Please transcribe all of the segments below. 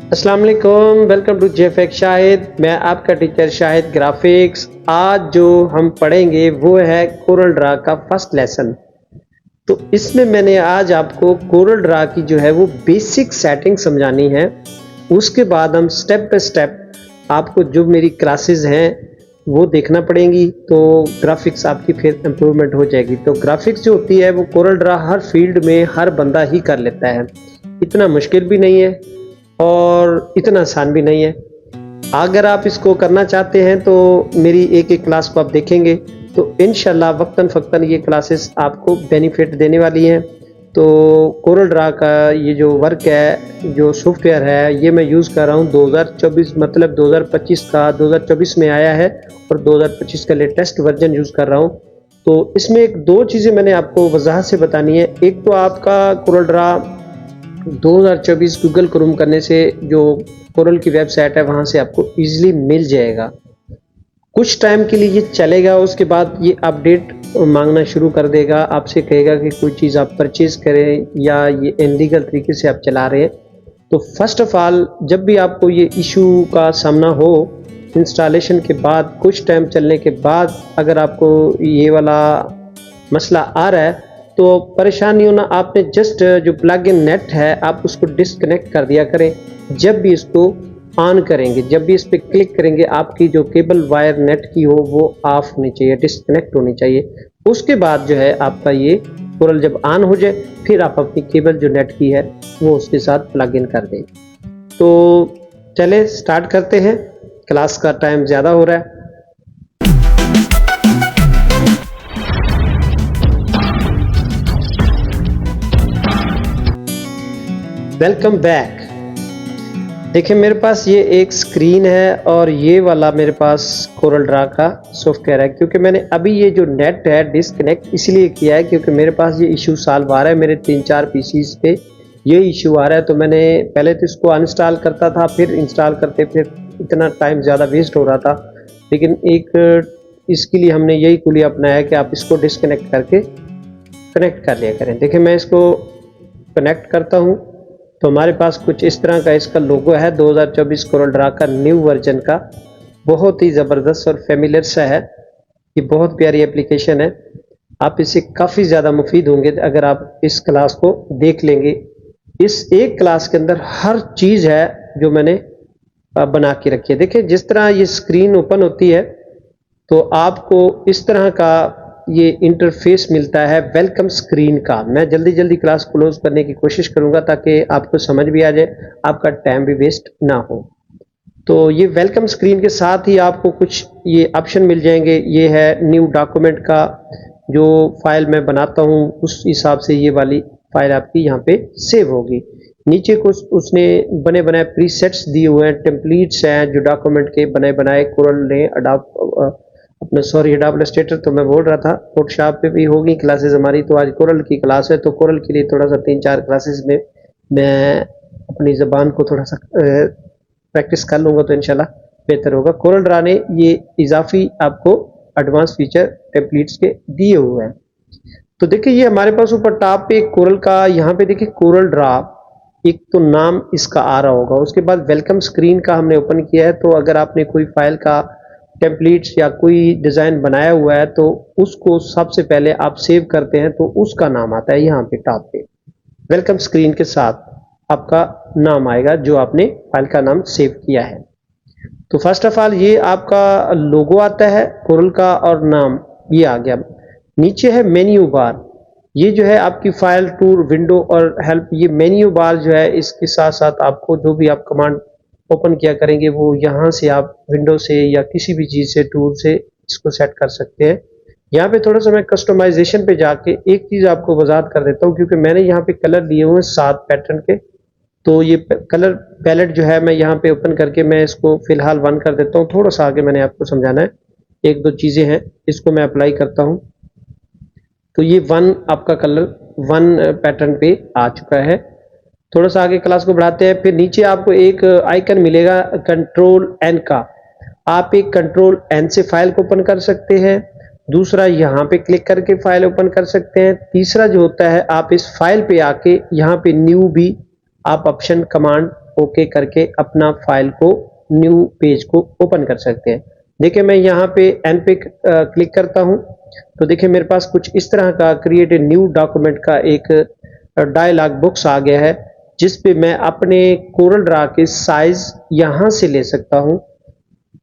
अस्सलाम वालेकुम, welcome to जेफेक Shahid. मैं आपका टीचर शाहिद ग्राफिक्स। आज जो हम पढ़ेंगे वो है कोरल ड्रा का फर्स्ट लेसन। तो इसमें मैंने आज आपको कोरल ड्रा की जो है वो बेसिक सेटिंग समझानी है। उसके बाद हम स्टेप बाय स्टेप आपको जो मेरी क्लासेस हैं वो देखना पड़ेंगी, तो ग्राफिक्स आपकी फिर इम्प्रूवमेंट हो जाएगी। तो ग्राफिक्स जो होती है वो कोरल ड्रा हर फील्ड में हर बंदा ही कर लेता है, इतना मुश्किल भी नहीं है और इतना आसान भी नहीं है। अगर आप इसको करना चाहते हैं तो मेरी एक एक क्लास को आप देखेंगे तो इंशाल्लाह वक्तन फ़क्तन ये क्लासेस आपको बेनिफिट देने वाली हैं। तो कोरल ड्रा का ये जो वर्क है, जो सॉफ्टवेयर है, ये मैं यूज़ कर रहा हूँ 2024 मतलब 2025 का 2024 में आया है और 2025 का लेटेस्ट वर्जन यूज़ कर रहा हूँ। तो इसमें एक दो चीज़ें मैंने आपको वजाहत से बतानी है। एक तो आपका कोरल ड्रा 2024 गूगल क्रोम करने से जो कोरल की वेबसाइट है वहाँ से आपको ईजिली मिल जाएगा। कुछ टाइम के लिए ये चलेगा, उसके बाद ये अपडेट मांगना शुरू कर देगा, आपसे कहेगा कि कोई चीज़ आप परचेज करें या ये इनलीगल तरीके से आप चला रहे हैं। तो फर्स्ट ऑफ ऑल जब भी आपको ये इशू का सामना हो इंस्टॉलेशन के बाद, कुछ टाइम चलने के बाद अगर आपको ये वाला मसला आ रहा है तो परेशान नहीं होना। आपने जस्ट जो प्लग इन नेट है आप उसको डिस्कनेक्ट कर दिया करें। जब भी इसको ऑन करेंगे, जब भी इस पर क्लिक करेंगे, आपकी जो केबल वायर नेट की हो वो ऑफ होनी चाहिए, डिस्कनेक्ट होनी चाहिए। उसके बाद जो है आपका ये कोरल जब ऑन हो जाए फिर आप अपनी केबल जो नेट की है वो उसके साथ प्लग इन कर दें। तो चले स्टार्ट करते हैं, क्लास का टाइम ज़्यादा हो रहा है। Welcome back. देखिए मेरे पास ये एक स्क्रीन है और ये वाला मेरे पास कोरल ड्रा का सॉफ्टवेयर है। क्योंकि मैंने अभी ये जो नेट है डिस्कनेक्ट इसलिए किया है क्योंकि मेरे पास ये इशू सॉल्व आ रहा है। मेरे 3-4 पीसीज पे ये इशू आ रहा है। तो मैंने पहले तो इसको अनइंस्टॉल करता था, फिर इंस्टॉल करते फिर इतना टाइम ज़्यादा वेस्ट हो रहा था। लेकिन एक इसके लिए हमने यही कुलिया अपनाया कि आप इसको डिस्कनेक्ट करके कनेक्ट कर लिया करें। देखिए मैं इसको कनेक्ट करता हूँ तो हमारे पास कुछ इस तरह का इसका लोगो है 2024 कोरल ड्रा का न्यू वर्जन का। बहुत ही ज़बरदस्त और फेमिलियर सा है। ये बहुत प्यारी एप्लीकेशन है, आप इससे काफ़ी ज़्यादा मुफीद होंगे अगर आप इस क्लास को देख लेंगे। इस एक क्लास के अंदर हर चीज़ है जो मैंने बना के रखी है। देखिए जिस तरह ये स्क्रीन ओपन होती है तो आपको इस तरह का ये इंटरफेस मिलता है वेलकम स्क्रीन का। मैं जल्दी जल्दी क्लास क्लोज करने की कोशिश करूंगा ताकि आपको समझ भी आ जाए, आपका टाइम भी वेस्ट ना हो। तो ये वेलकम स्क्रीन के साथ ही आपको कुछ ये ऑप्शन मिल जाएंगे। ये है न्यू डॉक्यूमेंट का, जो फाइल मैं बनाता हूँ उस हिसाब से ये वाली फाइल आपकी यहाँ पे सेव होगी। नीचे कुछ उसने बने बनाए प्रीसेट्स दिए हुए हैं, टेम्पलेट्स हैं जो डॉक्यूमेंट के बने बनाए कोरल ने अपना एडोब इलस्ट्रेटर तो मैं बोल रहा था फोटोशॉप पे भी होगी क्लासेस हमारी। तो आज कोरल की क्लास है तो कोरल के लिए थोड़ा सा 3-4 क्लासेस में मैं अपनी ज़बान को थोड़ा सा प्रैक्टिस कर लूँगा तो इंशाल्लाह बेहतर होगा। कोरल ड्रा ने ये इजाफी आपको एडवांस फीचर टेम्पलेट्स के दिए हुए हैं। तो देखिए ये हमारे पास ऊपर टॉप पे कोरल का, यहाँ पे देखिए कोरल ड्रा एक तो नाम इसका आ रहा होगा। उसके बाद वेलकम स्क्रीन का हमने ओपन किया है। तो अगर आपने कोई फाइल का टेम्पलेट्स या कोई डिज़ाइन बनाया हुआ है तो उसको सबसे पहले आप सेव करते हैं तो उसका नाम आता है यहाँ पे टॉप पे। वेलकम स्क्रीन के साथ आपका नाम आएगा जो आपने फाइल का नाम सेव किया है। तो फर्स्ट ऑफ ऑल ये आपका लोगो आता है कोरल का और नाम ये आ गया। नीचे है मेन्यू बार, ये जो है आपकी फाइल टूर विंडो और हेल्प। ये मेन्यू बार जो है इसके साथ साथ आपको जो भी आप कमांड ओपन किया करेंगे वो यहाँ से आप विंडो से या किसी भी चीज़ से टूल से इसको सेट कर सकते हैं। यहाँ पे थोड़ा सा मैं कस्टमाइजेशन पे जाके एक चीज़ आपको वजाहत कर देता हूँ क्योंकि मैंने यहाँ पे कलर लिए हुए हैं 7 पैटर्न के। तो ये कलर पैलेट जो है मैं यहाँ पे ओपन करके मैं इसको फिलहाल 1 कर देता हूँ। थोड़ा सा आगे मैंने आपको समझाना है, 1-2 चीज़ें हैं इसको मैं अप्लाई करता हूँ। तो ये 1 आपका कलर 1 पैटर्न पे आ चुका है। थोड़ा सा आगे क्लास को बढ़ाते हैं। फिर नीचे आपको एक आइकन मिलेगा कंट्रोल एन का, आप एक कंट्रोल एन से फाइल को ओपन कर सकते हैं। दूसरा यहाँ पे क्लिक करके फाइल ओपन कर सकते हैं। तीसरा जो होता है आप इस फाइल पे आके यहाँ पे न्यू भी आप ऑप्शन कमांड ओके करके अपना फाइल को न्यू पेज को ओपन कर सकते हैं। देखिए मैं यहाँ पे एन पे क्लिक करता हूँ तो देखिए मेरे पास कुछ इस तरह का क्रिएट ए न्यू डॉक्यूमेंट का एक डायलॉग बॉक्स आ गया है, जिस पे मैं अपने कोरल ड्रा के साइज यहाँ से ले सकता हूँ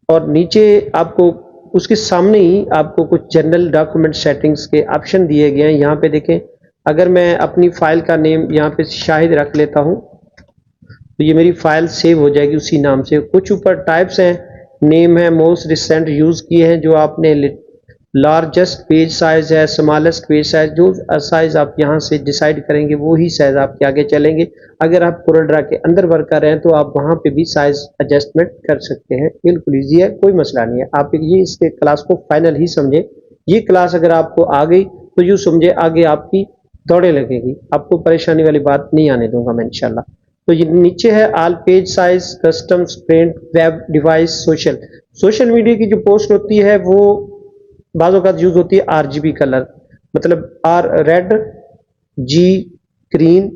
और नीचे आपको उसके सामने ही आपको कुछ जनरल डॉक्यूमेंट सेटिंग्स के ऑप्शन दिए गए हैं। यहाँ पे देखें, अगर मैं अपनी फाइल का नेम यहाँ पे शाहिद रख लेता हूँ तो ये मेरी फाइल सेव हो जाएगी उसी नाम से। कुछ ऊपर टाइप्स हैं, नेम है, मोस्ट रिसेंट यूज किए हैं जो आपने, लार्जेस्ट पेज साइज है, स्मॉलेस्ट पेज साइज, जो साइज आप यहाँ से डिसाइड करेंगे वो ही साइज आपके आगे चलेंगे। अगर आप कोरल ड्रा के अंदर वर्क कर रहे हैं तो आप वहाँ पे भी साइज एडजस्टमेंट कर सकते हैं। बिल्कुल ईजी है, कोई मसला नहीं है। आप ये इसके क्लास को फाइनल ही समझे। ये क्लास अगर आपको आ गई तो यूँ समझे आगे आपकी दौड़े लगेगी, आपको परेशानी वाली बात नहीं आने दूंगा मैं इंशाल्लाह। तो ये नीचे है all page size, customs, print, web, device, social. Social media की जो पोस्ट होती है वो बाज़ों का यूज होती है आरजीबी कलर, मतलब R red, G green,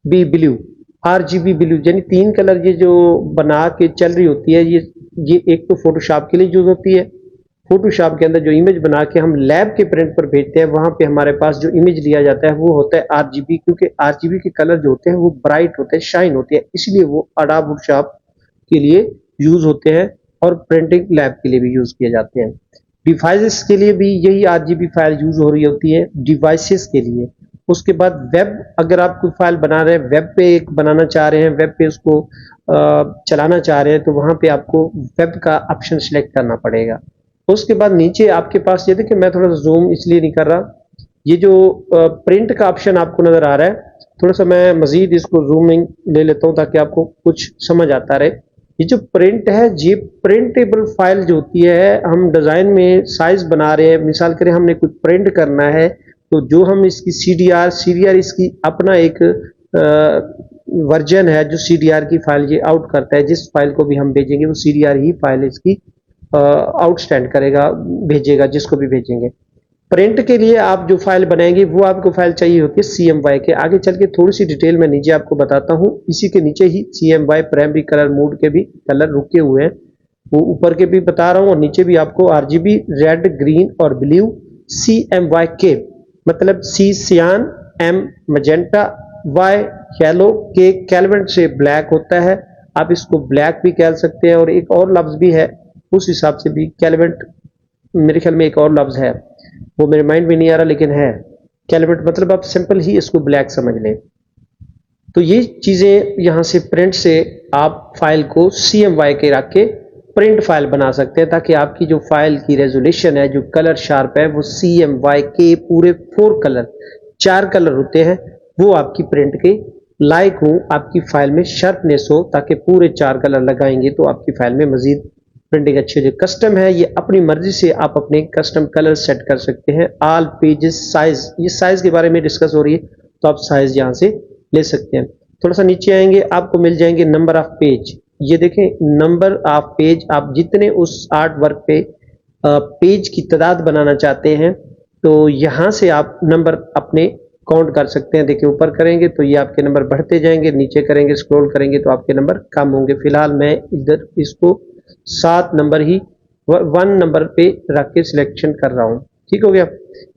B blue, RGB blue, यानी 3 कलर ये जो बना के चल रही होती है। ये एक तो फोटोशॉप के लिए यूज होती है। फोटोशॉप के अंदर जो इमेज बना के हम लैब के प्रिंट पर भेजते हैं, वहां पे हमारे पास जो इमेज लिया जाता है वो होता है आरजीबी, क्योंकि आरजीबी के कलर जो होते हैं वो ब्राइट होते हैं, शाइन होते हैं, इसलिए वो अडोब फोटोशॉप के लिए यूज होते हैं और प्रिंटिंग लैब के लिए भी यूज किए जाते हैं। डिवाइसेस के लिए भी यही आरजीबी फाइल यूज हो रही होती है, डिवाइसेस के लिए। उसके बाद वेब, अगर आप कोई फाइल बना रहे हैं, वेब पे एक बनाना चाह रहे हैं, वेब पे उसको चलाना चाह रहे हैं, तो वहां पे आपको वेब का ऑप्शन सिलेक्ट करना पड़ेगा। उसके बाद नीचे आपके पास ये देखिए, मैं थोड़ा सा जूम इसलिए नहीं कर रहा, ये जो प्रिंट का ऑप्शन आपको नजर आ रहा है, थोड़ा सा मैं मजीद इसको जूमिंग ले लेता हूँ ताकि आपको कुछ समझ आता रहे। ये जो प्रिंट है, ये प्रिंटेबल फाइल जो होती है, हम डिजाइन में साइज बना रहे हैं, मिसाल करें हमने कुछ प्रिंट करना है तो जो हम इसकी सीडीआर इसकी अपना एक वर्जन है जो सीडीआर की फाइल ये आउट करता है। जिस फाइल को भी हम भेजेंगे वो सीडीआर ही फाइल इसकी आउटस्टैंड करेगा, भेजेगा जिसको भी भेजेंगे। प्रिंट के लिए आप जो फाइल बनाएंगे वो आपको फाइल चाहिए होती है CMY के। आगे चल के थोड़ी सी डिटेल में नीचे आपको बताता हूँ। इसी के नीचे ही CMY प्राइमरी कलर मोड के भी कलर रुके हुए हैं, वो ऊपर के भी बता रहा हूँ और नीचे भी आपको RGB रेड, ग्रीन और ब्लू, CMY के मतलब C सियान, M मजेंटा, Y येलो, के कैलवेंट से ब्लैक होता है, आप इसको ब्लैक भी कह सकते हैं। और एक और लफ्ज भी है उस हिसाब से भी, कैलवेंट मेरे ख्याल में एक और लफ्ज है, वो मेरे माइंड में नहीं आ रहा लेकिन है कैलवेट, मतलब आप सिंपल ही इसको ब्लैक समझ लें। तो ये चीजें यहाँ से प्रिंट से आप फाइल को CMY के रख के प्रिंट फाइल बना सकते हैं, ताकि आपकी जो फाइल की रेजोल्यूशन है, जो कलर शार्प है, वो CMY के पूरे 4 कलर होते हैं, वो आपकी प्रिंट के लायक हो, आपकी फाइल में शार्पनेस हो, ताकि पूरे 4 कलर लगाएंगे तो आपकी फाइल में मजीद प्रिंटिंग अच्छी हो जाए। कस्टम है, ये अपनी मर्जी से आप अपने कस्टम कलर सेट कर सकते हैं। ऑल पेजेस साइज, ये साइज के बारे में डिस्कस हो रही है तो आप साइज यहाँ से ले सकते हैं। थोड़ा सा नीचे आएंगे, आपको मिल जाएंगे नंबर ऑफ पेज। ये देखें, नंबर ऑफ पेज, आप जितने उस आर्ट वर्क पे पेज की तादाद बनाना चाहते हैं तो यहाँ से आप नंबर अपने काउंट कर सकते हैं। देखिए ऊपर करेंगे तो ये आपके नंबर बढ़ते जाएंगे, नीचे करेंगे स्क्रॉल करेंगे तो आपके नंबर कम होंगे। फिलहाल मैं इधर इसको 7 नंबर ही 1 नंबर पे रख के सिलेक्शन कर रहा हूँ, ठीक हो गया।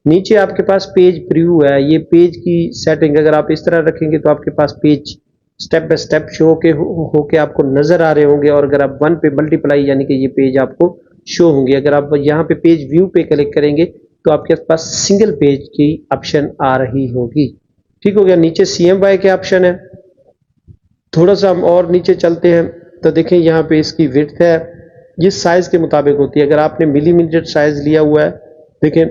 नीचे आपके पास पेज प्रीव्यू है, ये पेज की सेटिंग अगर आप इस तरह रखेंगे तो आपके पास page step by step show होके आपको नजर आ रहे होंगे, और अगर आप 1 पे मल्टीप्लाई यानी कि ये पेज आपको शो होंगे। अगर आप यहाँ पे पेज व्यू पे क्लिक करेंगे तो आपके पास सिंगल पेज की ऑप्शन आ रही होगी, ठीक हो गया। नीचे CMY के ऑप्शन है। थोड़ा सा हम और नीचे चलते हैं तो देखें यहाँ पे इसकी विड्थ है, ये साइज के मुताबिक होती है। अगर आपने मिलीमीटर साइज लिया हुआ है, देखें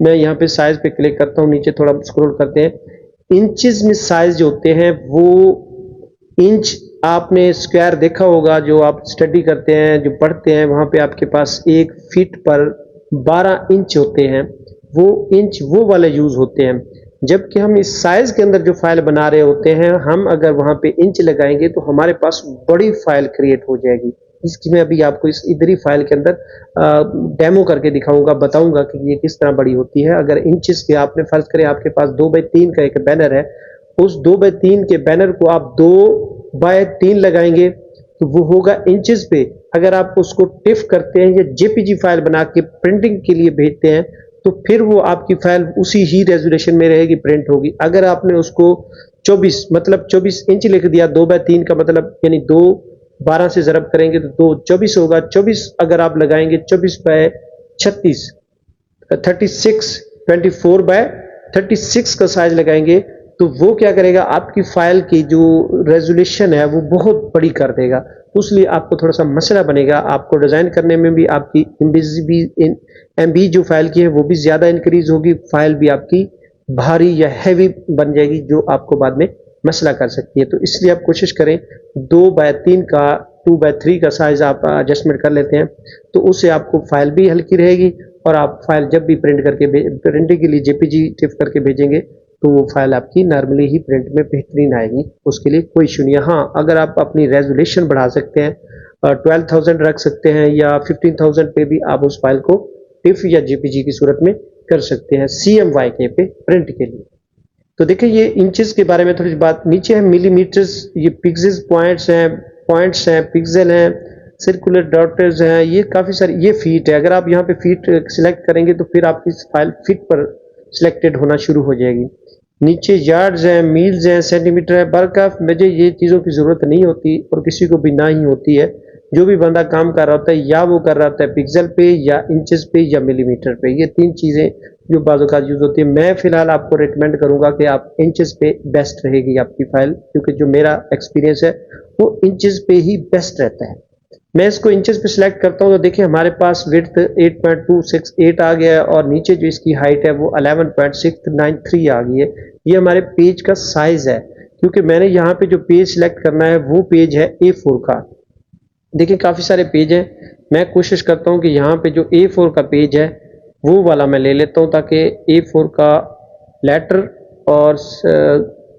मैं यहाँ पे साइज पे क्लिक करता हूँ, नीचे थोड़ा स्क्रॉल करते हैं। इंचेस में साइज जो होते हैं वो इंच, आपने स्क्वायर देखा होगा जो आप स्टडी करते हैं, जो पढ़ते हैं, वहां पे आपके पास 1 फीट पर 12 इंच होते हैं, वो इंच वो वाले यूज होते हैं। जबकि हम इस साइज के अंदर जो फाइल बना रहे होते हैं, हम अगर वहां पे इंच लगाएंगे तो हमारे पास बड़ी फाइल क्रिएट हो जाएगी। इसकी मैं अभी आपको इस इधरी फाइल के अंदर डेमो करके दिखाऊंगा, बताऊंगा कि ये किस तरह बड़ी होती है। अगर इंचेस के आपने फर्ज करें आपके पास 2x3 का एक बैनर है, उस 2x3 के बैनर को आप 2 बाय 3 लगाएंगे तो वो होगा इंचेस पे। अगर आप उसको टिफ करते हैं या जेपीजी फाइल बना के प्रिंटिंग के लिए भेजते हैं तो फिर वो आपकी फाइल उसी ही रेजोल्यूशन में रहेगी, प्रिंट होगी। अगर आपने उसको 24 मतलब 24 इंच लिख दिया, 2/3 का मतलब यानी 2 12 से ज़रब करेंगे तो 2 24 होगा। 24 अगर आप लगाएंगे 24/36 36 24/36 का साइज लगाएंगे तो वो क्या करेगा, आपकी फाइल की जो रेजोल्यूशन है वो बहुत बड़ी कर देगा। तो इसलिए आपको थोड़ा सा मसला बनेगा, आपको डिज़ाइन करने में भी आपकी एमबी जो फाइल की है वो भी ज़्यादा इंक्रीज होगी, फाइल भी आपकी भारी या हैवी बन जाएगी जो आपको बाद में मसला कर सकती है। तो इसलिए आप कोशिश करें 2/3 का 2/3 का साइज आप एडजस्टमेंट कर लेते हैं तो उससे आपको फाइल भी हल्की रहेगी और आप फाइल जब भी प्रिंटिंग के लिए जेपीजी टिप करके भेजेंगे तो वो फाइल आपकी नॉर्मली ही प्रिंट में बेहतरीन आएगी, उसके लिए कोई इशू नहीं है। हाँ, अगर आप अपनी रेजोल्यूशन बढ़ा सकते हैं, 12,000 रख सकते हैं या 15,000 पे भी आप उस फाइल को टिफ या जेपीजी की सूरत में कर सकते हैं CMYK पे प्रिंट के लिए। तो देखिए ये इंचेस के बारे में थोड़ी सी बात। नीचे है मिलीमीटर्स, ये पिक्सेल्स पॉइंट्स हैं, पिक्सल हैं, सर्कुलर डॉट्स हैं, ये काफ़ी सारी, ये फीट है। अगर आप यहाँ पे फीट सिलेक्ट करेंगे तो फिर आपकी फाइल फीट पर सिलेक्टेड होना शुरू हो जाएगी। नीचे यार्ड्स हैं, मील्स हैं, सेंटीमीटर है। बरकफ मुझे ये चीज़ों की ज़रूरत नहीं होती और किसी को भी ना ही होती है। जो भी बंदा काम कर रहा होता है या वो कर रहा होता है पिक्सल पे या इंचेस पे या मिलीमीटर पे, ये 3 चीज़ें जो बाज़ औक़ात यूज़ होती है। मैं फ़िलहाल आपको रिकमेंड करूँगा कि आप इंचेस पे बेस्ट रहेगी आपकी फ़ाइल, क्योंकि जो मेरा एक्सपीरियंस है वो इंचेस पे ही बेस्ट रहता है। मैं इसको इंचेस पे सिलेक्ट करता हूँ तो देखिए हमारे पास विड्थ 8.268 आ गया है और नीचे जो इसकी हाइट है वो 11.693 आ गई है। ये हमारे पेज का साइज़ है, क्योंकि मैंने यहाँ पे जो पेज सिलेक्ट करना है वो पेज है A4 का। देखिए काफ़ी सारे पेज हैं, मैं कोशिश करता हूँ कि यहाँ पे जो A4 का पेज है वो वाला मैं ले लेता हूँ ताकि A4 का लेटर और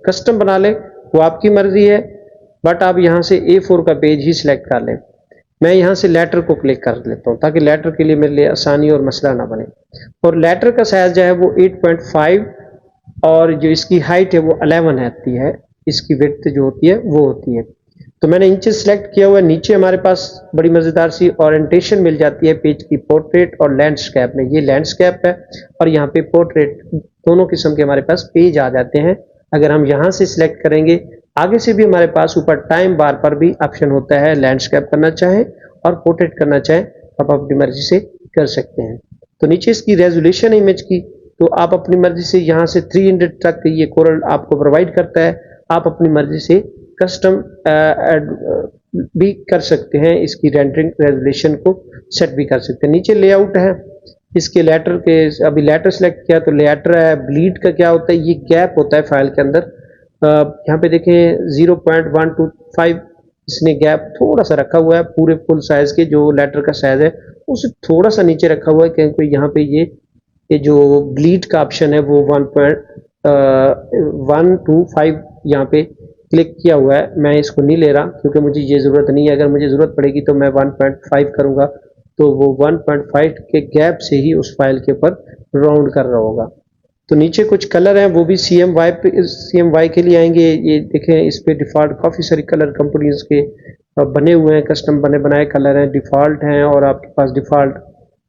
कस्टम बना लें, वो आपकी मर्ज़ी है, बट आप यहाँ से A4 का पेज ही सिलेक्ट कर लें। मैं यहाँ से लेटर को क्लिक कर लेता हूँ ताकि लेटर के लिए मेरे लिए आसानी और मसला ना बने। और लेटर का साइज़ जो है वो 8.5 और जो इसकी हाइट है वो 11 आती है, इसकी विड्थ जो होती है वो होती है। तो मैंने इंचेस सेलेक्ट किया हुआ है। नीचे हमारे पास बड़ी मज़ेदार सी ओरिएंटेशन मिल जाती है पेज की, पोर्ट्रेट और लैंडस्केप में। ये लैंडस्केप है और यहाँ पे पोर्ट्रेट, दोनों किस्म के हमारे पास पेज आ जाते हैं। अगर हम यहाँ से सिलेक्ट करेंगे, आगे से भी हमारे पास ऊपर टाइम बार पर भी ऑप्शन होता है, लैंडस्केप करना चाहें और पोर्ट्रेट करना चाहें आप अपनी मर्जी से कर सकते हैं। तो नीचे इसकी रेजोल्यूशन इमेज की, तो आप अपनी मर्जी से यहाँ से 300 तक ये कोरल आपको प्रोवाइड करता है। आप अपनी मर्जी से कस्टम भी कर सकते हैं, इसकी रेंडरिंग रेजोल्यूशन को सेट भी कर सकते हैं। नीचे लेआउट है, इसके लेटर के, अभी लेटर सेलेक्ट किया तो लेटर है। ब्लीड का क्या होता है, ये गैप होता है फाइल के अंदर। यहाँ पे देखें 0.125 इसने गैप थोड़ा सा रखा हुआ है, पूरे फुल साइज के जो लेटर का साइज है उसे थोड़ा सा नीचे रखा हुआ है, क्योंकि यहाँ पे ये जो ब्लीड का ऑप्शन है वो 1.125 यहाँ पे क्लिक किया हुआ है। मैं इसको नहीं ले रहा क्योंकि मुझे ये ज़रूरत नहीं है। अगर मुझे ज़रूरत पड़ेगी तो मैं 1.5 करूँगा, तो वो 1.5 के गैप से ही उस फाइल के ऊपर राउंड कर रहा होगा। तो नीचे कुछ कलर हैं, वो भी CMY के लिए आएंगे। ये देखें, इस पे डिफ़ॉल्ट काफ़ी सारी कलर कंपनीज के बने हुए हैं, कस्टम बनाए कलर हैं, डिफ़ॉल्ट हैं, और आपके पास डिफ़ॉल्ट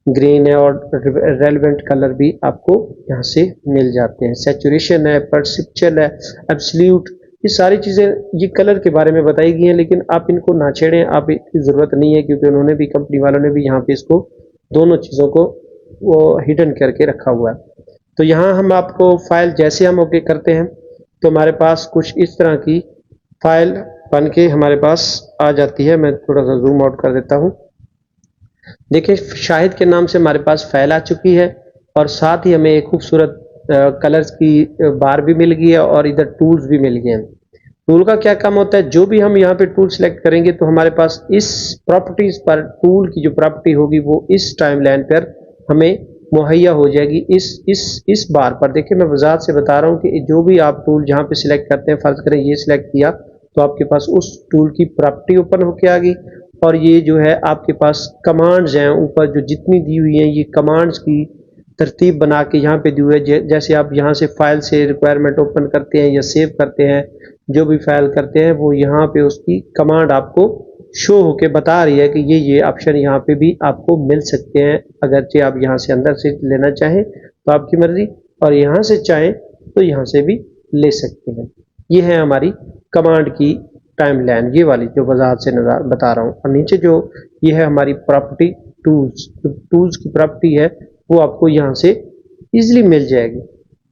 ग्रीन है और रेलेवेंट कलर भी आपको यहाँ से मिल जाते हैं। सैचुरेशन है, परसिप्चुअल है, एब्सोल्यूट, ये सारी चीज़ें ये कलर के बारे में बताई गई हैं, लेकिन आप इनको ना छेड़ें, आप इसकी ज़रूरत नहीं है, क्योंकि उन्होंने भी, कंपनी वालों ने भी यहाँ पे इसको दोनों चीज़ों को वो हिडन करके रखा हुआ है। तो यहाँ हम आपको फाइल जैसे हम ओके करते हैं तो हमारे पास कुछ इस तरह की फाइल बन के हमारे पास आ जाती है। मैं थोड़ा सा जूम आउट कर देता हूँ। देखिए शाहिद के नाम से हमारे पास फाइल आ चुकी है और साथ ही हमें एक खूबसूरत कलर्स की बार भी मिल गई है और इधर टूल्स भी मिल गए हैं। टूल का क्या काम होता है, जो भी हम यहाँ पे टूल सेलेक्ट करेंगे तो हमारे पास इस प्रॉपर्टीज पर टूल की जो प्रॉपर्टी होगी वो इस टाइमलाइन पर हमें मुहैया हो जाएगी इस बार पर। देखिए मैं वजाहत से बता रहा हूँ कि जो भी आप टूल जहाँ पे सिलेक्ट करते हैं, फर्ज करें ये सिलेक्ट किया तो आपके पास उस टूल की प्रॉपर्टी ओपन होके आ गई, और ये जो है आपके पास कमांड्स हैं ऊपर जो जितनी दी हुई हैं, ये कमांड्स की तरतीब बना के यहाँ पे दी हुई है। जैसे आप यहाँ से फाइल से रिक्वायरमेंट ओपन करते हैं या सेव करते हैं जो भी फाइल करते हैं वो यहाँ पे उसकी कमांड आपको शो होके बता रही है कि ये ऑप्शन यहाँ पे भी आपको मिल सकते हैं। अगरचे आप यहाँ से अंदर से लेना चाहें तो आपकी मर्जी, और यहाँ से चाहें तो यहाँ से भी ले सकते हैं। ये है हमारी कमांड की टाइमलाइन, ये वाली जो वजाहत से बता रहा हूँ। और नीचे जो ये है हमारी प्रॉपर्टी टूल्स, तो टूल्स की प्रॉपर्टी है वो आपको यहाँ से इजीली मिल जाएगी।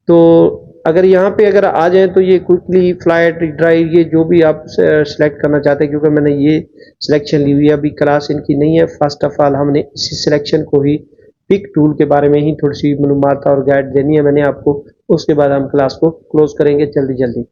तो अगर यहाँ पे अगर आ जाए तो ये क्विकली, फ्लाइट, ड्राइव, ये जो भी आप सेलेक्ट करना चाहते हैं, क्योंकि मैंने ये सिलेक्शन ली हुई है, अभी क्लास इनकी नहीं है। फर्स्ट ऑफ ऑल हमने इसी सिलेक्शन को ही, पिक टूल के बारे में ही थोड़ी सी मालूमात और गाइड देनी है मैंने आपको, उसके बाद हम क्लास को क्लोज करेंगे जल्दी जल्दी।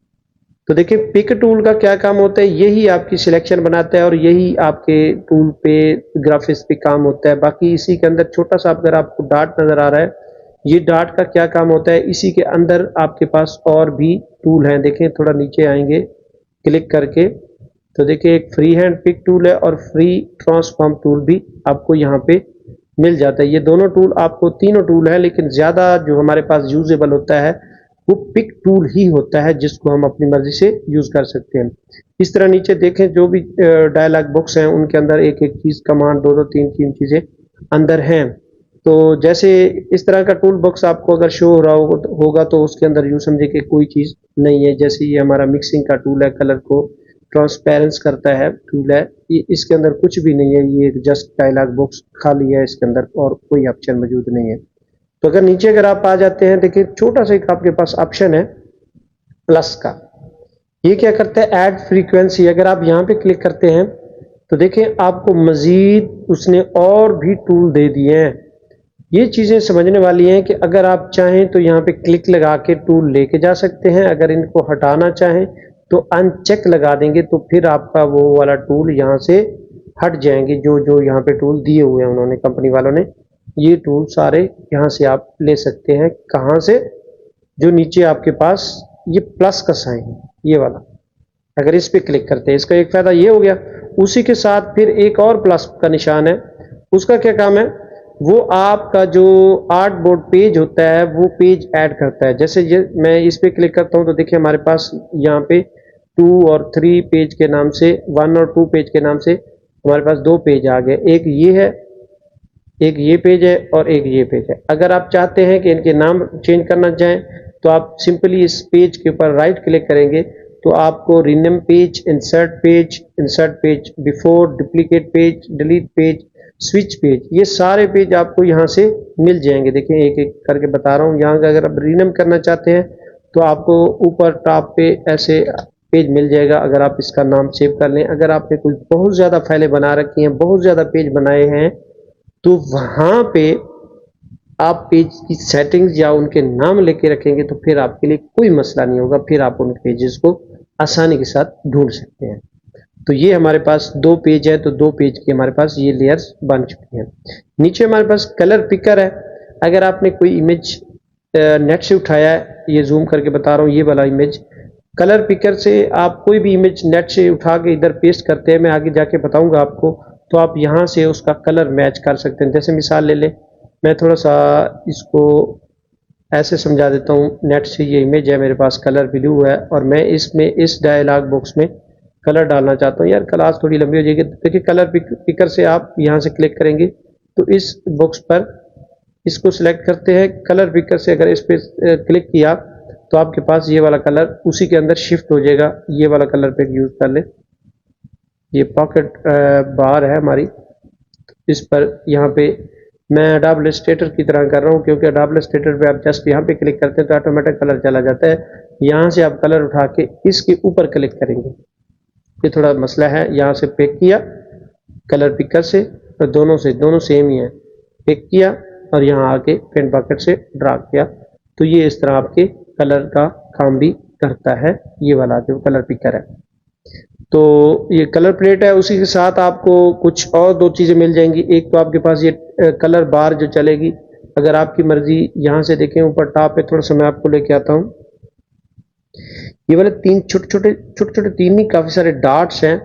तो देखिए पिक टूल का क्या काम होता है, यही आपकी सिलेक्शन बनाता है और यही आपके टूल पे ग्राफिक्स पे काम होता है। बाकी इसी के अंदर छोटा सा अगर आपको डॉट नजर आ रहा है, ये डॉट का क्या काम होता है, इसी के अंदर आपके पास और भी टूल हैं। देखें थोड़ा नीचे आएंगे क्लिक करके तो देखिए एक फ्री हैंड पिक टूल है और फ्री ट्रांसफॉर्म टूल भी आपको यहाँ पे मिल जाता है। ये दोनों टूल आपको, तीनों टूल है, लेकिन ज़्यादा जो हमारे पास यूजेबल होता है वो पिक टूल ही होता है, जिसको हम अपनी मर्जी से यूज कर सकते हैं। इस तरह नीचे देखें जो भी डायलॉग बॉक्स हैं उनके अंदर एक एक चीज, कमांड, दो दो तीन तीन चीजें अंदर हैं। तो जैसे इस तरह का टूल बॉक्स आपको अगर शो हो रहा होगा तो उसके अंदर यूं समझे कि कोई चीज नहीं है। जैसे ये हमारा मिक्सिंग का टूल है, कलर को ट्रांसपेरेंस करता है टूल है, ये इसके अंदर कुछ भी नहीं है, ये जस्ट डायलॉग बॉक्स खाली है, इसके अंदर और कोई ऑप्शन मौजूद नहीं है। तो अगर नीचे अगर आप आ जाते हैं, देखिए छोटा सा एक आपके पास ऑप्शन है प्लस का, ये क्या करता है, ऐड फ्रीक्वेंसी। अगर आप यहाँ पे क्लिक करते हैं तो देखिए आपको मजीद उसने और भी टूल दे दिए हैं। ये चीजें समझने वाली हैं कि अगर आप चाहें तो यहाँ पे क्लिक लगा के टूल लेके जा सकते हैं, अगर इनको हटाना चाहें तो अनचेक लगा देंगे तो फिर आपका वो वाला टूल यहाँ से हट जाएंगे। जो जो यहाँ पे टूल दिए हुए हैं उन्होंने, कंपनी वालों ने, ये टूल सारे यहाँ से आप ले सकते हैं। कहाँ से, जो नीचे आपके पास ये प्लस का साइन है, ये वाला, अगर इस पे क्लिक करते हैं, इसका एक फायदा ये हो गया। उसी के साथ फिर एक और प्लस का निशान है, उसका क्या काम है, वो आपका जो आर्ट बोर्ड पेज होता है वो पेज ऐड करता है। जैसे ये मैं इस पे क्लिक करता हूँ तो देखिए हमारे पास यहाँ पे 2 और 3 पेज के नाम से, 1 और 2 पेज के नाम से हमारे पास 2 पेज आ गए। एक ये है, एक ये पेज है और एक ये पेज है। अगर आप चाहते हैं कि इनके नाम चेंज करना चाहें तो आप सिंपली इस पेज के ऊपर राइट क्लिक करेंगे तो आपको rename page, insert page, before, duplicate page, delete page, switch page, ये सारे पेज आपको यहाँ से मिल जाएंगे। देखिए एक एक करके बता रहा हूँ। यहाँ का अगर आप रिनेम करना चाहते हैं तो आपको ऊपर टॉप पे ऐसे पेज मिल जाएगा, अगर आप इसका नाम सेव कर लें। अगर आपने कोई बहुत ज़्यादा फाइलें बना रखी हैं, बहुत ज़्यादा पेज बनाए हैं, तो वहाँ पे आप पेज की सेटिंग्स या उनके नाम लेके रखेंगे तो फिर आपके लिए कोई मसला नहीं होगा, फिर आप उन पेजेस को आसानी के साथ ढूंढ सकते हैं। तो ये हमारे पास 2 पेज है, तो 2 पेज की हमारे पास ये लेयर्स बन चुकी हैं। नीचे हमारे पास कलर पिकर है। अगर आपने कोई इमेज नेट से उठाया है, ये जूम करके बता रहा हूँ, ये वाला इमेज, कलर पिकर से आप कोई भी इमेज नेट से उठा के इधर पेस्ट करते हैं, मैं आगे जाके बताऊंगा आपको, तो आप यहाँ से उसका कलर मैच कर सकते हैं। जैसे मिसाल ले लें, मैं थोड़ा सा इसको ऐसे समझा देता हूँ। नेट से ये इमेज है मेरे पास, कलर ब्लू है, और मैं इसमें इस डायलॉग बॉक्स में कलर डालना चाहता हूँ। यार क्लास थोड़ी लंबी हो जाएगी। देखिए कलर पिकर से आप यहाँ से क्लिक करेंगे तो इस बॉक्स पर इसको सिलेक्ट करते हैं। कलर पिकर से अगर इस पर क्लिक किया तो आपके पास ये वाला कलर उसी के अंदर शिफ्ट हो जाएगा। ये वाला कलर पे यूज कर ले, ये पॉकेट बार है हमारी, इस पर यहाँ पे मैं अडोब इलस्ट्रेटर की तरह कर रहा हूँ, क्योंकि अडोब इलस्ट्रेटर पे आप जस्ट यहाँ पे क्लिक करते हैं तो ऑटोमेटिक कलर चला जाता है। यहाँ से आप कलर उठा के इसके ऊपर क्लिक करेंगे, ये थोड़ा मसला है। यहाँ से पिक किया कलर पिकर से, और दोनों सेम ही है, पिक किया और यहाँ आके पेंट बकेट से ड्रा किया, तो ये इस तरह आपके कलर का काम भी करता है, ये वाला जो कलर पिकर है। तो ये कलर प्लेट है, उसी के साथ आपको कुछ और 2 चीज़ें मिल जाएंगी। एक तो आपके पास ये कलर बार जो चलेगी, अगर आपकी मर्जी, यहाँ से देखें ऊपर टॉप पे, थोड़ा सा मैं आपको लेके आता हूँ। ये वाले 3 छोटे छोटे 3 ही काफ़ी सारे डॉट्स हैं।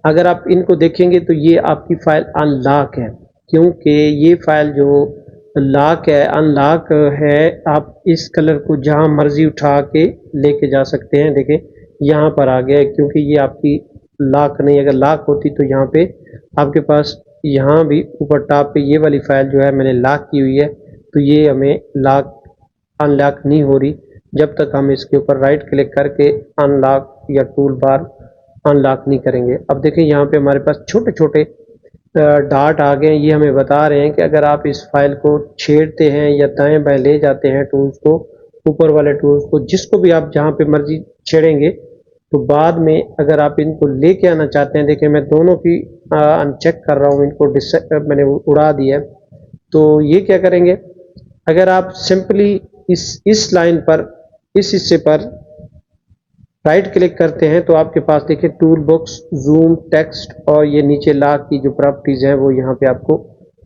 अगर आप इनको देखेंगे तो ये आपकी फाइल अनलॉक है, क्योंकि ये फाइल जो लॉक है, अनलॉक है, आप इस कलर को जहाँ मर्जी उठा के लेके जा सकते हैं। देखें यहाँ पर आ गया है, क्योंकि ये आपकी लॉक नहीं, अगर लॉक होती तो यहाँ पे आपके पास यहाँ भी ऊपर टॉप पे ये वाली फाइल जो है मैंने लॉक की हुई है, तो ये हमें लॉक अनलॉक नहीं हो रही जब तक हम इसके ऊपर राइट क्लिक करके अनलॉक या टूल बार अनलॉक नहीं करेंगे। अब देखें यहाँ पे हमारे पास छोटे छोटे डार्ट आ गए हैं, ये हमें बता रहे हैं कि अगर आप इस फाइल को छेड़ते हैं या दाएं बाएं ले जाते हैं टूल्स को, ऊपर वाले टूल्स को, जिसको भी आप जहाँ पे मर्जी छेड़ेंगे, तो बाद में अगर आप इनको लेके आना चाहते हैं, देखिए मैं दोनों की अनचेक कर रहा हूँ, इनको मैंने उड़ा दिया है। तो ये क्या करेंगे, अगर आप सिंपली इस लाइन पर, इस हिस्से पर राइट क्लिक करते हैं तो आपके पास देखिए टूल बॉक्स, जूम, टेक्स्ट और ये नीचे लॉक की जो प्रॉपर्टीज हैं वो यहाँ पे आपको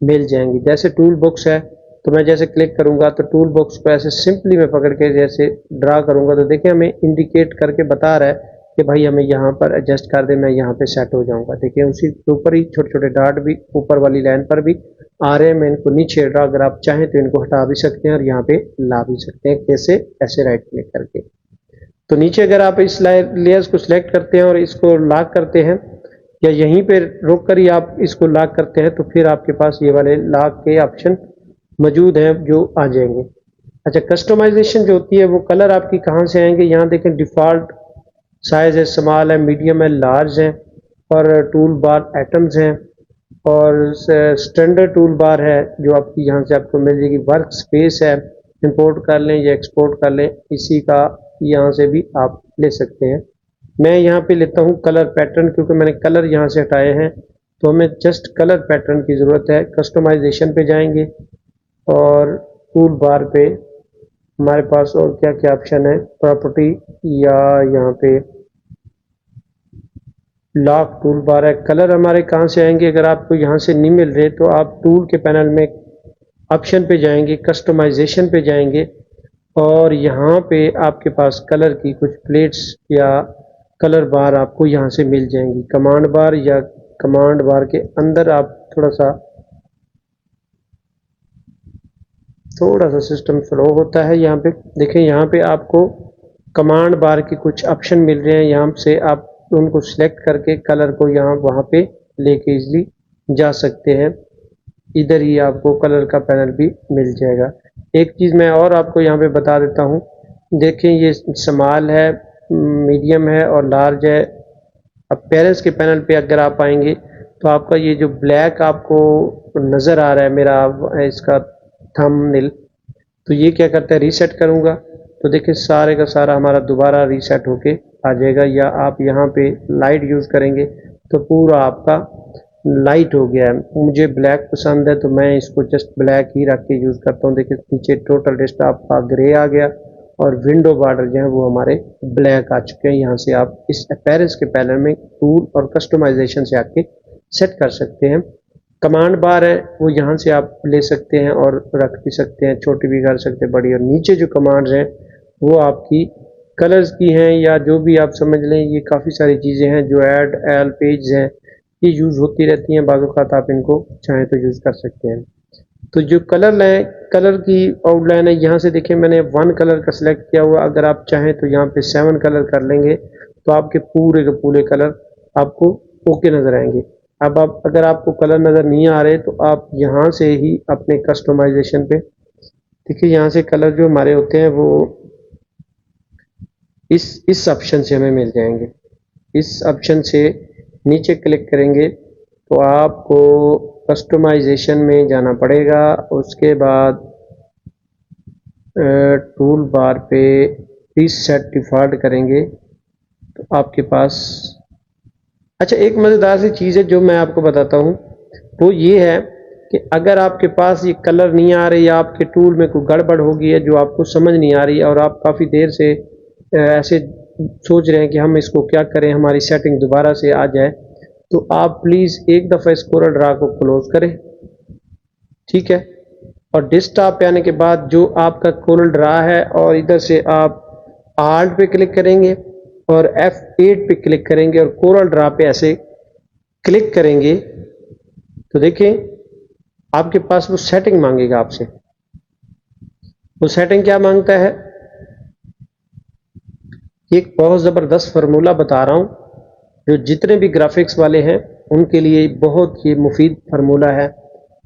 मिल जाएंगी। जैसे टूल बॉक्स है तो मैं जैसे क्लिक करूंगा तो टूल बॉक्स को ऐसे सिंपली मैं पकड़ के जैसे ड्रा करूंगा तो देखिए हमें इंडिकेट करके बता रहा है कि भाई हमें यहाँ पर एडजस्ट कर दे, मैं यहाँ पे सेट हो जाऊंगा। देखिए उसी के ऊपर ही छोटे छोटे डार्ट भी ऊपर वाली लाइन पर भी आ रहे हैं, मैं इनको नहीं छेड़ रहा। अगर आप चाहें तो इनको हटा भी सकते हैं और यहाँ पे ला भी सकते हैं। कैसे? ऐसे राइट क्लिक करके। तो नीचे अगर आप इस लेयर्स को सिलेक्ट करते हैं और इसको लॉक करते हैं या यहीं पे रोक कर ही आप इसको लॉक करते हैं तो फिर आपके पास ये वाले लॉक के ऑप्शन मौजूद हैं जो आ जाएंगे। अच्छा, कस्टमाइजेशन जो होती है वो कलर आपकी कहाँ से आएंगे, यहाँ देखें डिफ़ॉल्ट साइज है, स्मॉल है, मीडियम है, लार्ज है और टूल बार आइटम्स हैं और स्टैंडर्ड टूल बार है जो आपकी यहाँ से आपको मिल जाएगी। वर्क स्पेस है, इंपोर्ट कर लें या एक्सपोर्ट कर लें, इसी का यहाँ से भी आप ले सकते हैं। मैं यहाँ पे लेता हूँ कलर पैटर्न, क्योंकि मैंने कलर यहाँ से हटाए हैं तो हमें जस्ट कलर पैटर्न की ज़रूरत है। कस्टमाइजेशन पे जाएंगे और टूल बार पे हमारे पास और क्या क्या ऑप्शन है, प्रॉपर्टी या यहाँ पे लॉक टूल बार है। कलर हमारे कहाँ से आएंगे, अगर आपको यहाँ से नहीं मिल रहे तो आप टूल के पैनल में ऑप्शन पे जाएंगे, कस्टमाइजेशन पे जाएंगे और यहाँ पे आपके पास कलर की कुछ प्लेट्स या कलर बार आपको यहाँ से मिल जाएंगी। कमांड बार या कमांड बार के अंदर आप थोड़ा सा सिस्टम स्लो होता है। यहाँ पे देखें, यहाँ पे आपको कमांड बार के कुछ ऑप्शन मिल रहे हैं, यहाँ से आप उनको सिलेक्ट करके कलर को यहाँ वहाँ पे लेके इजली जा सकते हैं। इधर ही आपको कलर का पैनल भी मिल जाएगा। एक चीज़ मैं और आपको यहाँ पे बता देता हूँ, देखें ये स्मॉल है, मीडियम है और लार्ज है। अब पेरेंट्स के पैनल पे अगर आप आएंगे तो आपका ये जो ब्लैक आपको नज़र आ रहा है मेरा इसका थंबनेल, तो ये क्या करता है, रीसेट करूँगा तो देखिए सारे का सारा हमारा दोबारा रीसेट होके आ जाएगा। या आप यहाँ पे लाइट यूज़ करेंगे तो पूरा आपका लाइट हो गया है। मुझे ब्लैक पसंद है तो मैं इसको जस्ट ब्लैक ही रख के यूज़ करता हूँ। देखिए नीचे टोटल डेस्कटॉप का ग्रे आ गया और विंडो बॉर्डर जो है वो हमारे ब्लैक आ चुके हैं। यहाँ से आप इस अपीयरेंस के पैनल में टूल और कस्टमाइजेशन से आके सेट कर सकते हैं। कमांड बार है वो यहाँ से आप ले सकते हैं और रख भी सकते हैं, छोटी भी कर सकते हैं, बड़ी। और नीचे जो कमांड्स हैं वो आपकी कलर्स की हैं या जो भी आप समझ लें, ये काफ़ी सारी चीज़ें हैं जो ऐड एल पेज हैं, ये यूज़ होती रहती हैं। बाज़ औक़ात आप इनको चाहें तो यूज़ कर सकते हैं। तो जो कलर की आउटलाइन है, यहाँ से देखिए मैंने 1 कलर का सिलेक्ट किया हुआ। अगर आप चाहें तो यहाँ पे 7 कलर कर लेंगे तो आपके पूरे के पूरे कलर आपको ओके नज़र आएंगे। अब आप अगर आपको कलर नज़र नहीं आ रहे तो आप यहाँ से ही अपने कस्टमाइजेशन पे देखिए, यहाँ से कलर जो हमारे होते हैं वो इस ऑप्शन से हमें मिल जाएंगे। इस ऑप्शन से नीचे क्लिक करेंगे तो आपको कस्टमाइजेशन में जाना पड़ेगा। उसके बाद टूल बार पे रीसेट डिफ़ॉल्ट करेंगे तो आपके पास अच्छा एक मज़ेदार सी चीज़ है जो मैं आपको बताता हूँ, वो ये है कि अगर आपके पास ये कलर नहीं आ रहे या आपके टूल में कोई गड़बड़ हो गई है जो आपको समझ नहीं आ रही और आप काफ़ी देर से ऐसे सोच रहे हैं कि हम इसको क्या करें, हमारी सेटिंग दोबारा से आ जाए, तो आप प्लीज़ एक दफ़ा इस कोरल ड्रा को क्लोज करें, ठीक है। और डेस्कटॉप पे आने के बाद जो आपका कोरल ड्रा है और इधर से आप आल्ट पे क्लिक करेंगे और F8 पे क्लिक करेंगे और कोरल ड्रा पे ऐसे क्लिक करेंगे तो देखें आपके पास वो सेटिंग मांगेगा आपसे। वो सेटिंग क्या मांगता है एक बहुत ज़बरदस्त फार्मूला बता रहा हूँ जो जितने भी ग्राफिक्स वाले हैं उनके लिए बहुत ही मुफीद फार्मूला है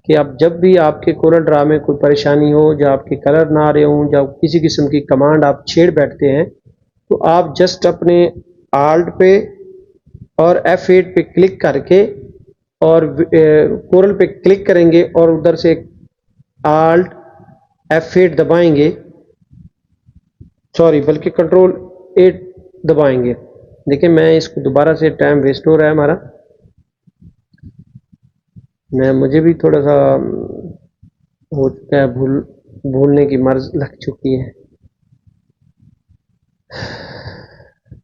कि आप जब भी आपके कोरल ड्रा में कोई परेशानी हो, जब आपके कलर ना आ रहे हों, जब किसी किस्म की कमांड आप छेड़ बैठते हैं, तो आप जस्ट अपने आल्ट पे और F8 पे क्लिक करके और कोरल पे क्लिक करेंगे और उधर से आल्ट F8 दबाएंगे, सॉरी बल्कि कंट्रोल 8 दबाएंगे। देखिए मैं इसको दोबारा से, टाइम वेस्ट हो रहा है हमारा, मुझे भी थोड़ा सा हो चुका है, भूलने की मर्ज लग चुकी है।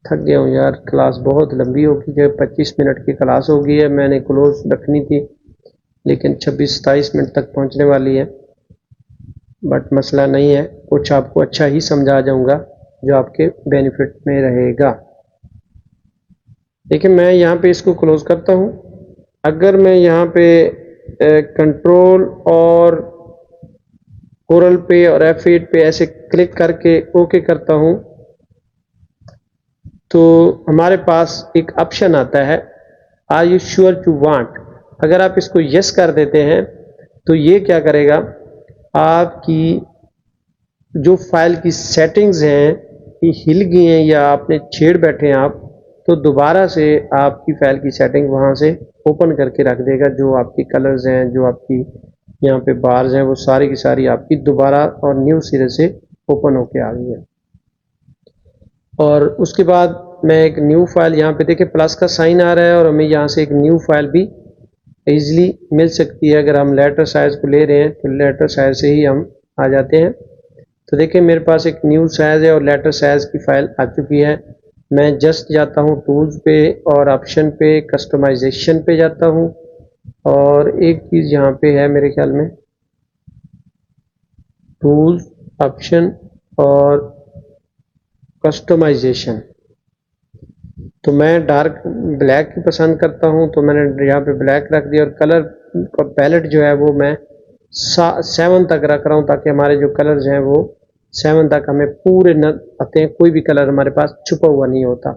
थक गया हूँ यार, क्लास बहुत लंबी होगी, जो 25 मिनट की क्लास हो गई है, मैंने क्लोज रखनी थी लेकिन 26-27 मिनट तक पहुँचने वाली है। बट मसला नहीं है, कुछ आपको अच्छा ही समझा जाऊँगा जो आपके बेनिफिट में रहेगा। देखिए मैं यहाँ पे इसको क्लोज करता हूँ। अगर मैं यहाँ पे कंट्रोल और कोरल पे और F8 पे ऐसे क्लिक करके ओके करता हूँ तो हमारे पास एक ऑप्शन आता है, are you sure to want. अगर आप इसको यस कर देते हैं तो ये क्या करेगा, आपकी जो फाइल की सेटिंग्स हैं ये हिल गई हैं या आपने छेड़ बैठे हैं आप, तो दोबारा से आपकी फाइल की सेटिंग वहाँ से ओपन करके रख देगा। जो आपकी कलर्स हैं, जो आपकी यहाँ पे बार्स हैं, वो सारी की सारी आपकी दोबारा और न्यू सिरे से ओपन होके आ गई है। और उसके बाद मैं एक न्यू फाइल, यहाँ पे देखिए प्लस का साइन आ रहा है और हमें यहाँ से एक न्यू फाइल भी इजीली मिल सकती है। अगर हम लेटर साइज को ले रहे हैं तो लेटर साइज से ही हम आ जाते हैं। तो देखिए मेरे पास एक न्यू साइज है और लेटर साइज की फाइल आ चुकी है। मैं जस्ट जाता हूँ टूल्स पे और ऑप्शन पे, कस्टमाइजेशन पे जाता हूँ और एक चीज़ यहाँ पे है मेरे ख्याल में, टूल्स, ऑप्शन और कस्टमाइजेशन। तो मैं डार्क ब्लैक पसंद करता हूँ तो मैंने यहाँ पे ब्लैक रख दिया और कलर का पैलेट जो है वो मैं 7 तक रख रहा हूँ ताकि हमारे जो कलर्स हैं वो 7 तक हमें पूरे न आते हैं, कोई भी कलर हमारे पास छुपा हुआ नहीं होता।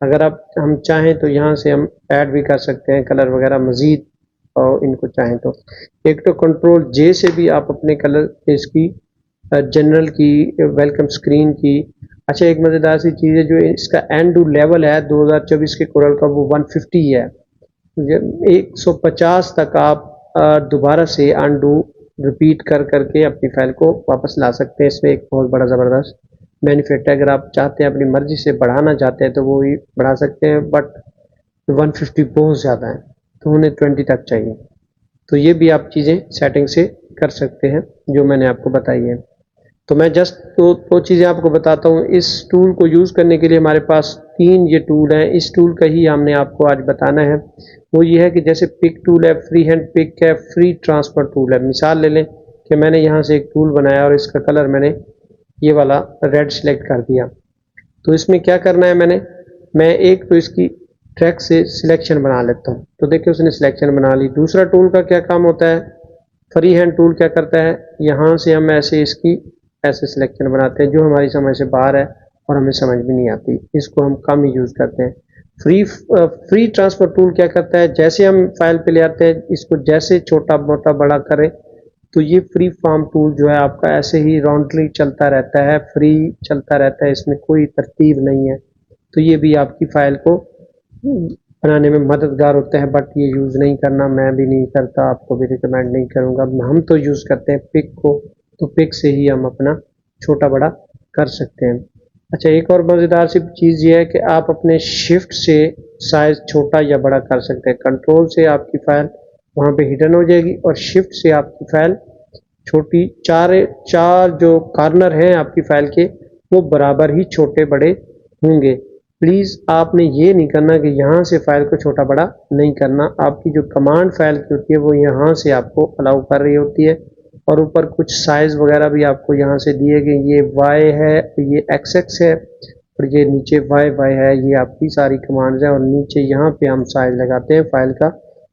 अगर हम चाहें तो यहाँ से हम ऐड भी कर सकते हैं कलर वगैरह मज़ीद, और इनको चाहें तो एक तो कंट्रोल जे से भी आप अपने कलर इसकी जनरल की, वेलकम स्क्रीन की। अच्छा एक मज़ेदार सी चीज़ है, जो इसका एंडू लेवल है 2024 के कोरल का वो 150 है। 150 तक आप दोबारा से अनडू रिपीट कर करके अपनी फाइल को वापस ला सकते हैं। इसमें एक बहुत बड़ा ज़बरदस्त बेनिफिट है। अगर आप चाहते हैं अपनी मर्ज़ी से बढ़ाना चाहते हैं तो वो भी बढ़ा सकते हैं, बट 150 बहुत ज़्यादा है तो उन्हें 20 तक चाहिए। तो ये भी आप चीज़ें सेटिंग से कर सकते हैं जो मैंने आपको बताई है। तो मैं जस्ट दो चीज़ें आपको बताता हूँ। इस टूल को यूज़ करने के लिए हमारे पास 3 ये टूल हैं। इस टूल का ही हमने आपको आज बताना है। वो ये है कि जैसे पिक टूल है, फ्री हैंड पिक है, फ्री ट्रांसफ़र टूल है। मिसाल ले लें कि मैंने यहाँ से एक टूल बनाया और इसका कलर मैंने ये वाला रेड सेलेक्ट कर दिया। तो इसमें क्या करना है, मैं एक तो इसकी ट्रैक से सिलेक्शन बना लेता हूँ। तो देखिए उसने सिलेक्शन बना ली। दूसरा टूल का क्या काम होता है, फ्री हैंड टूल क्या करता है, यहाँ से हम ऐसे इसकी ऐसे सिलेक्शन बनाते हैं जो हमारी समझ से बाहर है और हमें समझ भी नहीं आती, इसको हम कम ही यूज़ करते हैं। फ्री ट्रांसफ़र टूल क्या करता है, जैसे हम फाइल पे ले आते हैं इसको जैसे छोटा मोटा बड़ा करें तो ये फ्री फॉर्म टूल जो है आपका ऐसे ही राउंडली चलता रहता है, फ्री चलता रहता है, इसमें कोई तरतीब नहीं है। तो ये भी आपकी फ़ाइल को बनाने में मददगार होते हैं, बट ये यूज़ नहीं करना, मैं भी नहीं करता, आपको भी रिकमेंड नहीं करूँगा। हम तो यूज़ करते हैं पिक को, तो पिक से ही हम अपना छोटा बड़ा कर सकते हैं। अच्छा एक और मज़ेदार सी चीज़ ये है कि आप अपने शिफ्ट से साइज़ छोटा या बड़ा कर सकते हैं। कंट्रोल से आपकी फ़ाइल वहाँ पे हिडन हो जाएगी और शिफ्ट से आपकी फ़ाइल छोटी, चार जो कॉर्नर हैं आपकी फ़ाइल के वो बराबर ही छोटे बड़े होंगे। प्लीज़ आपने ये नहीं करना कि यहाँ से फ़ाइल को छोटा बड़ा नहीं करना। आपकी जो कमांड फ़ाइल की होती है वो यहाँ से आपको अलाउ कर रही होती है और ऊपर कुछ साइज़ वगैरह भी आपको यहाँ से दिए गए। ये Y है, ये XX है और ये नीचे Y है। ये आपकी सारी कमांड्स हैं और नीचे यहाँ पे हम साइज़ लगाते हैं फ़ाइल का,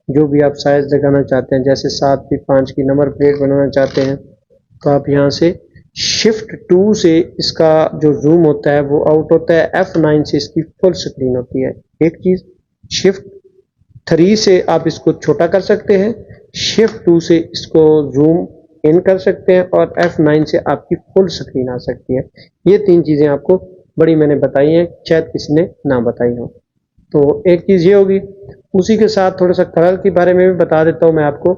जो भी आप साइज़ लगाना चाहते हैं। जैसे 7x5 की नंबर प्लेट बनाना चाहते हैं तो आप यहाँ से शिफ्ट 2 से इसका जो जूम होता है वो आउट होता है, F9 से इसकी फुल स्क्रीन होती है। एक चीज़, शिफ्ट 3 से आप इसको छोटा कर सकते हैं, शिफ्ट 2 से इसको जूम इन कर सकते हैं और F9 से आपकी फुल स्क्रीन आ सकती है। ये 3 चीज़ें आपको बड़ी मैंने बताई हैं, शायद किसी ने ना बताई हो। तो एक चीज़ ये होगी, उसी के साथ थोड़ा सा कलर के बारे में भी बता देता हूँ मैं आपको।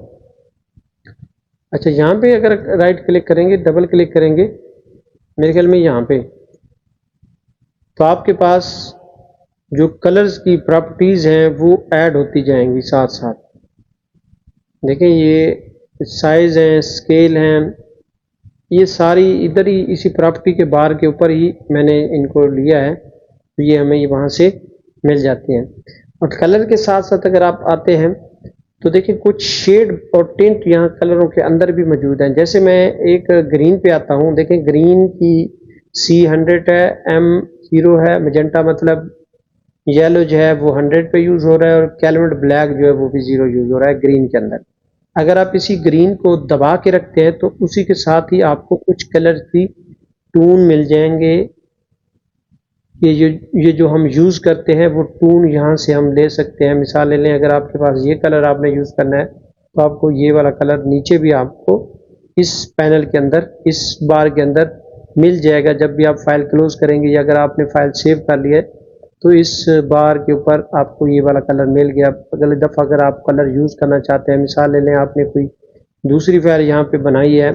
अच्छा, यहाँ पे अगर राइट क्लिक करेंगे, डबल क्लिक करेंगे मेरे ख्याल में यहाँ पे, तो आपके पास जो कलर्स की प्रॉपर्टीज़ हैं वो ऐड होती जाएंगी साथ साथ। देखें, ये साइज़ हैं, स्केल हैं, ये सारी इधर ही इसी प्रॉपर्टी के बार के ऊपर ही मैंने इनको लिया है, तो ये हमें वहाँ से मिल जाती हैं। और कलर के साथ साथ अगर आप आते हैं तो देखिए कुछ शेड और टिंट यहाँ कलरों के अंदर भी मौजूद हैं। जैसे मैं एक ग्रीन पे आता हूँ, देखें ग्रीन की C100 है, M0 है, मजेंटा मतलब येलो जो है वो 100 पे यूज़ हो रहा है और कैलमेट ब्लैक जो है वो भी 0 यूज़ हो रहा है ग्रीन के अंदर। अगर आप इसी ग्रीन को दबा के रखते हैं तो उसी के साथ ही आपको कुछ कलर की टून मिल जाएंगे। ये जो हम यूज़ करते हैं वो टून यहाँ से हम ले सकते हैं। मिसाल ले लें, अगर आपके पास ये कलर आपने यूज़ करना है तो आपको ये वाला कलर नीचे भी आपको इस पैनल के अंदर, इस बार के अंदर मिल जाएगा। जब भी आप फाइल क्लोज करेंगे या अगर आपने फाइल सेव कर लिया है तो इस बार के ऊपर आपको ये वाला कलर मिल गया। अगली दफ़ा अगर आप कलर यूज़ करना चाहते हैं, मिसाल ले लें आपने कोई दूसरी फाइल यहाँ पे बनाई है,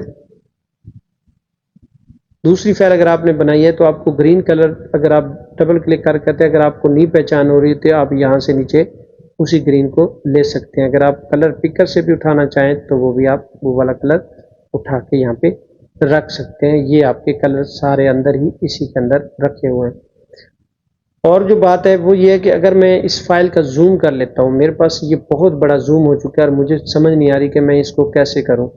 दूसरी फाइल अगर आपने बनाई है तो आपको ग्रीन कलर अगर आप डबल क्लिक कर करते हैं, अगर आपको नहीं पहचान हो रही तो आप यहाँ से नीचे उसी ग्रीन को ले सकते हैं। अगर आप कलर पिकर से भी उठाना चाहें तो वो भी आप वो वाला कलर उठा के यहाँ पे रख सकते हैं। ये आपके कलर सारे अंदर ही इसी के अंदर रखे हुए हैं। और जो बात है वो ये है कि अगर मैं इस फाइल का जूम कर लेता हूँ, मेरे पास ये बहुत बड़ा जूम हो चुका है और मुझे समझ नहीं आ रही कि मैं इसको कैसे करूँ,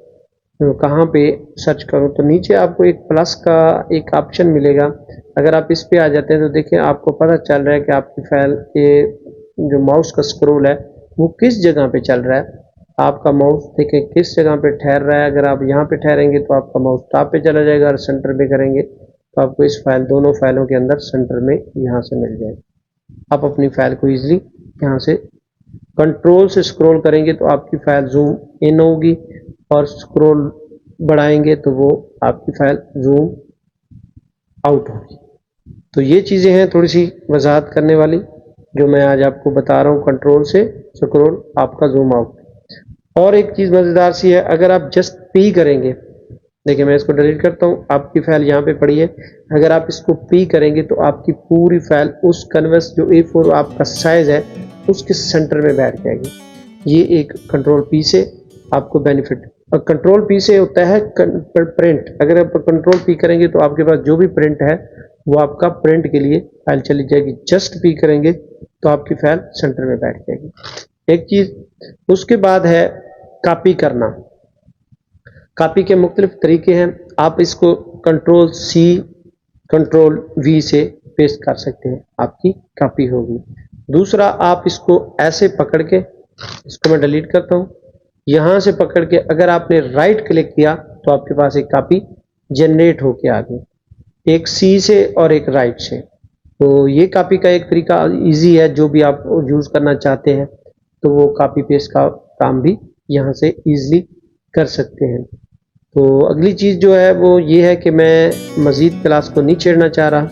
कहाँ पे सर्च करूँ। तो नीचे आपको एक प्लस का एक ऑप्शन मिलेगा, अगर आप इस पे आ जाते हैं तो देखिए आपको पता चल रहा है कि आपकी फाइल के जो माउस का स्क्रॉल है वो किस जगह पे चल रहा है। आपका माउस देखें किस जगह पे ठहर रहा है। अगर आप यहाँ पे ठहरेंगे तो आपका माउस टॉप पे चला जाएगा और सेंटर पे करेंगे तो आपको इस फाइल, दोनों फाइलों के अंदर सेंटर में यहाँ से मिल जाएगा। आप अपनी फाइल को ईजिली यहाँ से कंट्रोल से स्क्रॉल करेंगे तो आपकी फाइल जूम इन होगी और स्क्रॉल बढ़ाएंगे तो वो आपकी फाइल जूम आउट होगी। तो ये चीज़ें हैं थोड़ी सी वजाहत करने वाली जो मैं आज आपको बता रहा हूँ। कंट्रोल से स्क्रॉल आपका जूम आउट। और एक चीज़ मज़ेदार सी है, अगर आप जस्ट पी करेंगे, देखिए मैं इसको डिलीट करता हूँ, आपकी फाइल यहाँ पे पड़ी है, अगर आप इसको पी करेंगे तो आपकी पूरी फाइल उस कैनवस जो A4 आपका साइज़ है उसके सेंटर में बैठ जाएगी। ये एक कंट्रोल पी से आपको बेनिफिट। और कंट्रोल पी से होता है प्रिंट। अगर आप कंट्रोल पी करेंगे तो आपके पास जो भी प्रिंट है वो आपका प्रिंट के लिए फाइल चली जाएगी। जस्ट पी करेंगे तो आपकी फाइल सेंटर में बैठ जाएगी। एक चीज़ उसके बाद है कॉपी करना। कॉपी के मुख्तलिफ तरीके हैं। आप इसको कंट्रोल C कंट्रोल V से पेस्ट कर सकते हैं, आपकी कॉपी होगी। दूसरा, आप इसको ऐसे पकड़ के, इसको मैं डिलीट करता हूँ, यहाँ से पकड़ के अगर आपने राइट क्लिक किया तो आपके पास एक कॉपी जनरेट होके आ गई, एक C से और एक राइट से। तो ये कॉपी का एक तरीका इजी है, जो भी आप यूज़ करना चाहते हैं तो वो कॉपी पेस्ट का काम भी यहाँ से ईजिली कर सकते हैं। तो अगली चीज़ जो है वो ये है कि मैं मज़ीद क्लास को नहीं छेड़ना चाह रहा,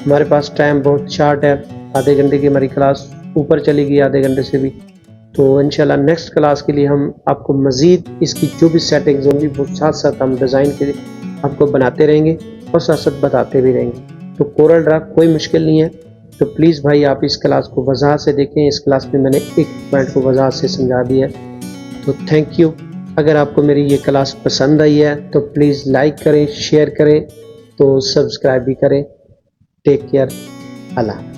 हमारे पास टाइम बहुत शार्ट है, आधे घंटे की हमारी क्लास ऊपर चली गई, आधे घंटे से भी। तो इंशाल्लाह नेक्स्ट क्लास के लिए हम आपको मज़ीद इसकी जो भी सेटिंग्स होंगी वो साथ साथ हम डिज़ाइन के आपको बनाते रहेंगे और साथ साथ बताते भी रहेंगे। तो कोरल ड्रा कोई मुश्किल नहीं है, तो प्लीज़ भाई आप इस क्लास को वजाहत से देखें। इस क्लास में मैंने एक पॉइंट को वजाहत से समझा दिया है। तो थैंक यू। अगर आपको मेरी ये क्लास पसंद आई है तो प्लीज़ लाइक करें, शेयर करें, तो सब्सक्राइब भी करें। Take care. अल्लाह।